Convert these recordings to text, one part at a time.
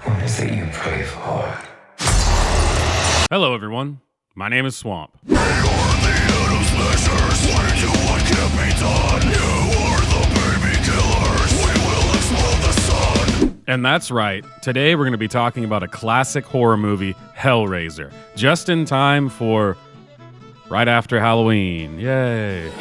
What is it you pray for? Hello, everyone. My name is Swamp. And that's right. Today we're going to be talking about a classic horror movie, Hellraiser, just in time for right after Halloween. Yay.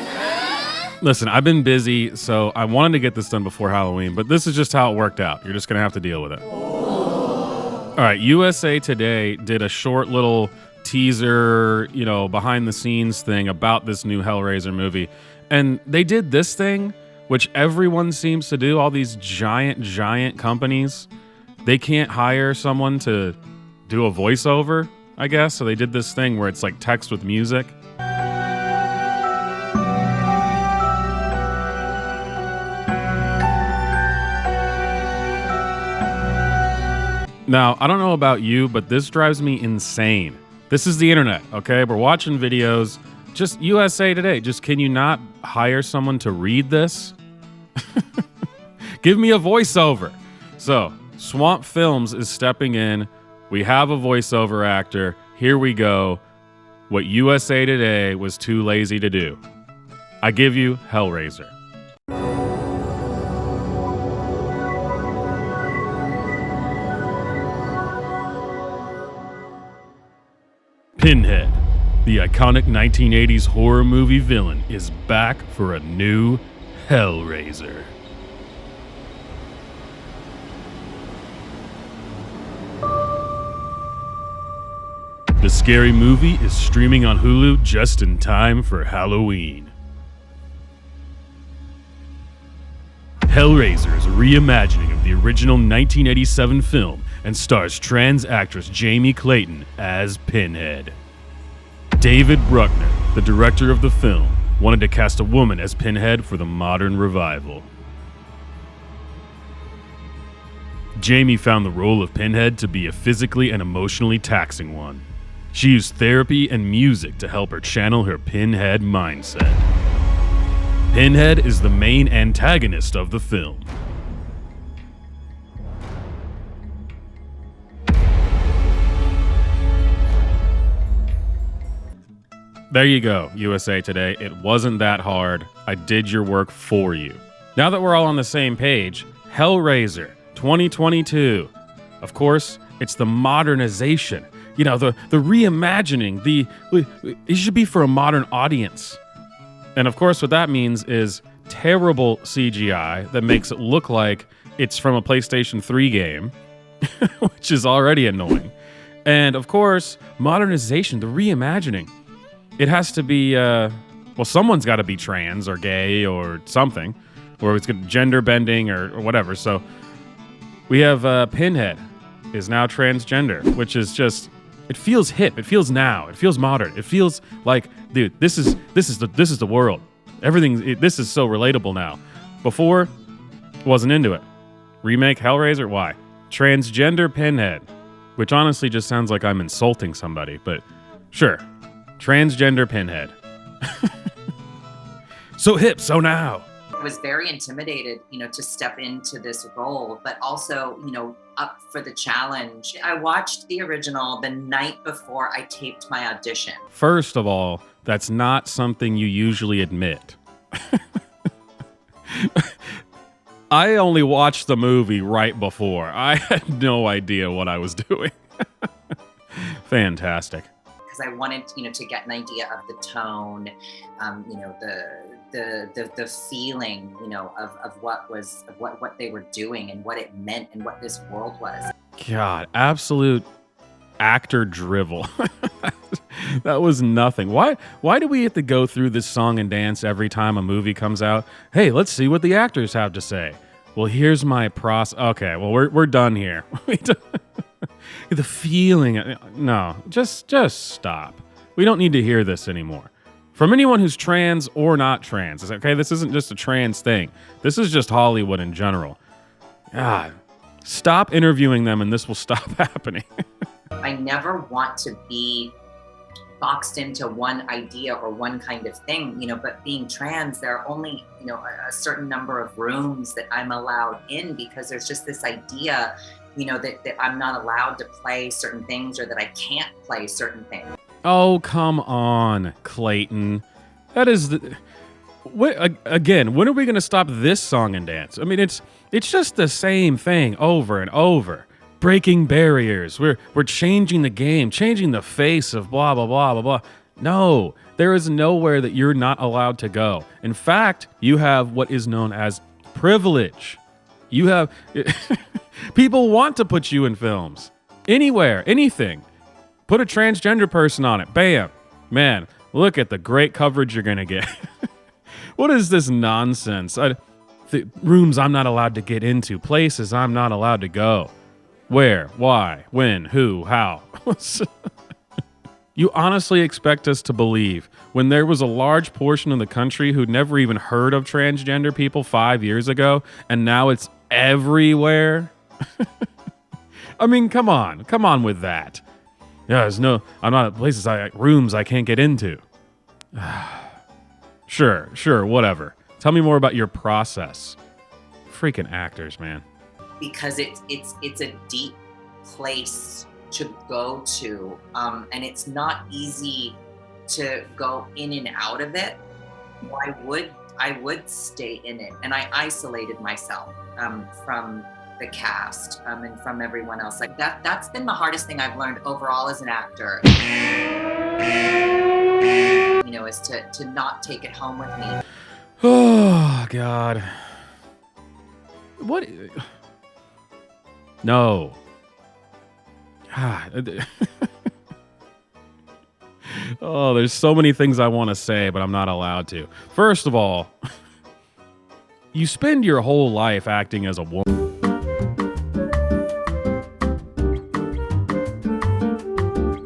Listen, I've been busy, so I wanted to get this done before Halloween, but this is just how it worked out. You're just going to have to deal with it. All right, USA Today did a short little teaser, behind the scenes thing about this new Hellraiser movie. And they did this thing, which everyone seems to do, all these giant companies. They can't hire someone to do a voiceover, I guess. So they did this thing where it's like text with music. Now, I don't know about you, but this drives me insane. This is the internet, okay? We're watching videos. Just USA Today. Just can you not hire someone to read this? Give me a voiceover. So, Swamp Films is stepping in. We have a voiceover actor. Here we go. What USA Today was too lazy to do. I give you Hellraiser. Pinhead, the iconic 1980s horror movie villain, is back for a new Hellraiser. The scary movie is streaming on Hulu just in time for Halloween. Hellraiser is a reimagining of the original 1987 film and stars trans actress Jamie Clayton as Pinhead. David Bruckner, the director of the film, wanted to cast a woman as Pinhead for the modern revival. Jamie found the role of Pinhead to be a physically and emotionally taxing one. She used therapy and music to help her channel her Pinhead mindset. Pinhead is the main antagonist of the film. There you go, USA Today. It wasn't that hard. I did your work for you. Now that we're all on the same page, Hellraiser 2022. Of course, it's the modernization. The reimagining. It should be for a modern audience. And of course, what that means is terrible CGI that makes it look like it's from a PlayStation 3 game, which is already annoying. And of course, modernization, the reimagining. It has to be, someone's got to be trans or gay or something, or it's gender bending or whatever. So we have Pinhead is now transgender, which is just, it feels hip. It feels now. It feels modern. It feels like, dude, this is the world. This is so relatable now. Before, wasn't into it. Remake Hellraiser? Why? Transgender Pinhead, which honestly just sounds like I'm insulting somebody, but sure. Transgender Pinhead. So hip, so now. I was very intimidated, to step into this role, but also, up for the challenge. I watched the original the night before I taped my audition. First of all, that's not something you usually admit. I only watched the movie right before. I had no idea what I was doing. Fantastic. Because I wanted, to get an idea of the tone, the feeling, of what they were doing and what it meant and what this world was. God, absolute actor drivel. That was nothing. Why do we have to go through this song and dance every time a movie comes out? Hey, let's see what the actors have to say. Well, here's my Okay, well, we're done here. The feeling. No, just stop. We don't need to hear this anymore. From anyone who's trans or not trans. Okay, this isn't just a trans thing. This is just Hollywood in general. God, stop interviewing them and this will stop happening. I never want to be boxed into one idea or one kind of thing, but being trans, there are only, a certain number of rooms that I'm allowed in because there's just this idea that I'm not allowed to play certain things or that I can't play certain things. Oh, come on, Clayton. That is the. Again, when are we going to stop this song and dance? I mean, it's just the same thing over and over. Breaking barriers. We're changing the game, changing the face of blah, blah, blah, blah, blah. No, there is nowhere that you're not allowed to go. In fact, you have what is known as privilege. You have people want to put you in films. Anywhere, anything. Put a transgender person on it. Bam. Man, look at the great coverage you're going to get. What is this nonsense? Rooms I'm not allowed to get into. Places I'm not allowed to go. Where? Why? When? Who? How? You honestly expect us to believe when there was a large portion of the country who'd never even heard of transgender people 5 years ago, and now it's everywhere? I mean, come on with that. Yeah, I'm not at places, rooms I can't get into. Sure, whatever. Tell me more about your process. Freaking actors, man. Because it's a deep place to go to, and it's not easy to go in and out of it. I would stay in it, and I isolated myself from the cast and from everyone else. Like that's been the hardest thing I've learned overall as an actor. Is to not take it home with me. Oh, God. What? No. God. Oh, there's so many things I want to say, but I'm not allowed to. First of all, you spend your whole life acting as a woman.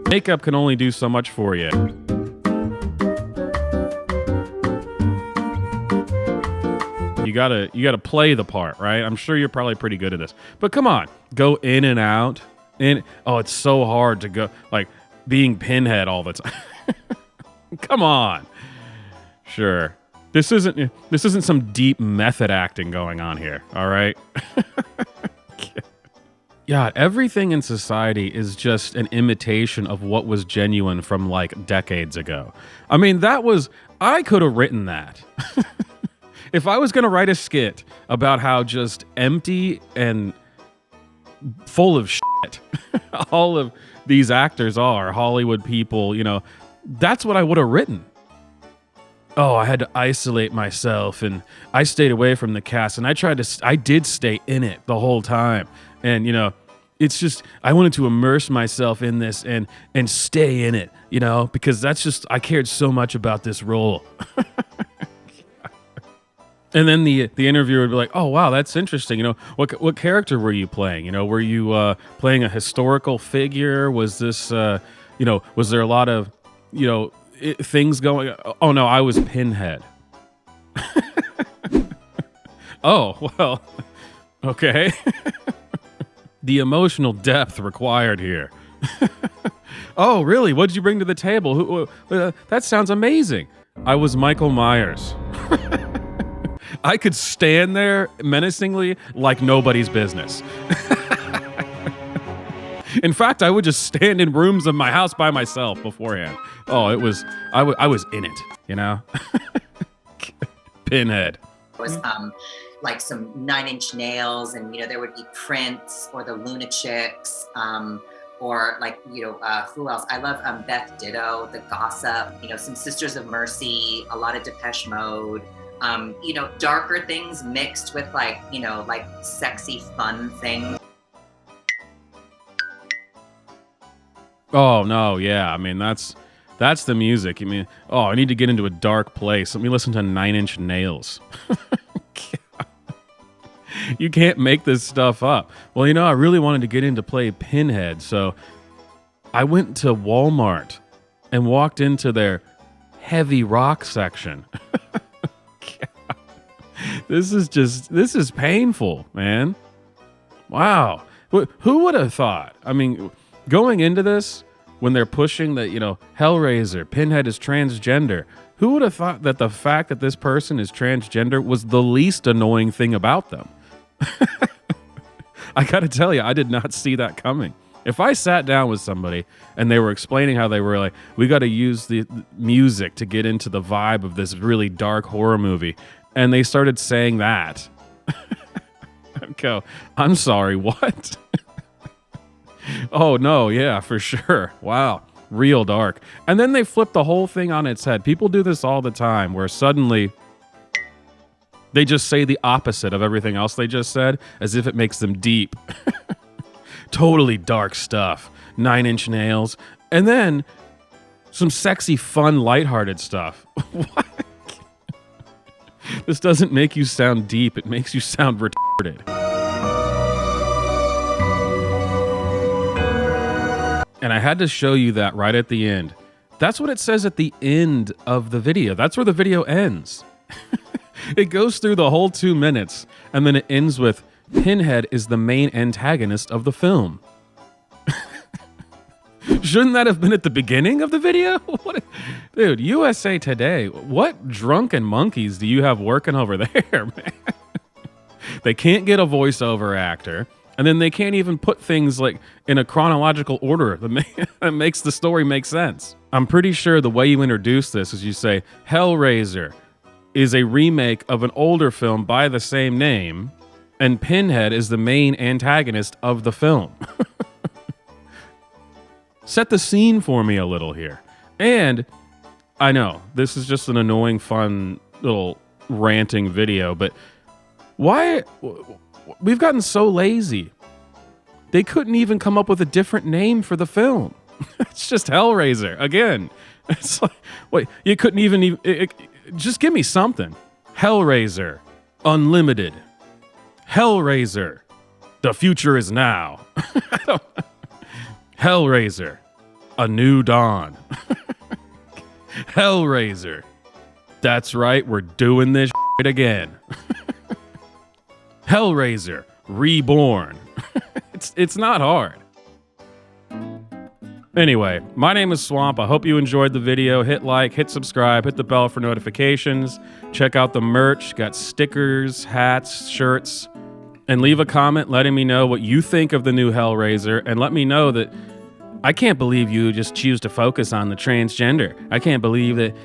Makeup can only do so much for you. You gotta play the part, right? I'm sure you're probably pretty good at this. But come on, go in and out. It's so hard to go, like, being Pinhead all the time. Come on. Sure. This isn't some deep method acting going on here, all right? Yeah, everything in society is just an imitation of what was genuine from, like, decades ago. I mean, I could have written that. If I was going to write a skit about how just empty and full of shit all of these actors are, Hollywood people, that's what I would have written. Oh, I had to isolate myself, and I stayed away from the cast, and I did stay in it the whole time. And, it's just, I wanted to immerse myself in this and stay in it, because I cared so much about this role. And then the interviewer would be like, "Oh, wow, that's interesting. What character were you playing? Were you playing a historical figure? Was this, was there a lot of, things going? Oh no, I was Pinhead." Oh, well, okay. The emotional depth required here. Oh, really? What did you bring to the table? That sounds amazing. I was Michael Myers. I could stand there menacingly like nobody's business. In fact, I would just stand in rooms of my house by myself beforehand. Oh, I was in it, Pinhead. It was like some 9 Inch Nails, and there would be Prince or the Lunatics, or like who else? I love Beth Ditto, The Gossip, some Sisters of Mercy, a lot of Depeche Mode. Darker things mixed with like sexy, fun things. Oh no, yeah. I mean, that's the music. I mean, I need to get into a dark place. Let me listen to 9 Inch Nails. You can't make this stuff up. Well, I really wanted to get into play Pinhead, so I went to Walmart and walked into their heavy rock section. This is painful, man. Wow. Who would have thought? I mean, going into this, when they're pushing that, Hellraiser, Pinhead is transgender, who would have thought that the fact that this person is transgender was the least annoying thing about them? I gotta tell you, I did not see that coming. If I sat down with somebody and they were explaining how they were like, we got to use the music to get into the vibe of this really dark horror movie, and they started saying that, I'd go, I'm sorry, what? Oh, no, yeah, for sure. Wow, real dark. And then they flip the whole thing on its head. People do this all the time, where suddenly they just say the opposite of everything else they just said, as if it makes them deep. Totally dark stuff. 9 Inch Nails. And then some sexy, fun, lighthearted stuff. What? This doesn't make you sound deep. It makes you sound retarded. And I had to show you that right at the end. That's what it says at the end of the video. That's where the video ends. It goes through the whole 2 minutes, and then it ends with, Pinhead is the main antagonist of the film. Shouldn't that have been at the beginning of the video? What, dude, USA Today, what drunken monkeys do you have working over there, man? They can't get a voiceover actor, and then they can't even put things like in a chronological order that makes the story make sense. I'm pretty sure the way you introduce this is you say, Hellraiser is a remake of an older film by the same name, and Pinhead is the main antagonist of the film. Set the scene for me a little here. And I know, this is just an annoying, fun, little ranting video, but why? We've gotten so lazy. They couldn't even come up with a different name for the film. It's just Hellraiser. Again, it's like, wait, you couldn't even just give me something. Hellraiser, Unlimited. Hellraiser, The Future Is Now. Hellraiser, A New Dawn. Hellraiser, that's right, we're doing this shit again. Hellraiser, Reborn. It's not hard. Anyway, my name is Swamp. I hope you enjoyed the video. Hit like, hit subscribe, hit the bell for notifications. Check out the merch. Got stickers, hats, shirts. And leave a comment letting me know what you think of the new Hellraiser. And let me know that I can't believe you just choose to focus on the transgender. I can't believe that,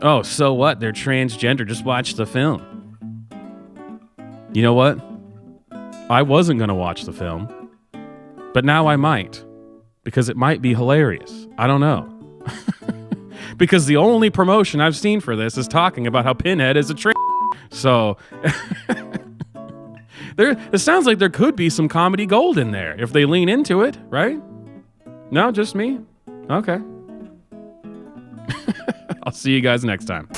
oh, so what? They're transgender. Just watch the film. You know what? I wasn't going to watch the film. But now I might. Because it might be hilarious. I don't know. Because the only promotion I've seen for this is talking about how Pinhead is a trans. So, it sounds like there could be some comedy gold in there if they lean into it, right? No, just me? Okay. I'll see you guys next time.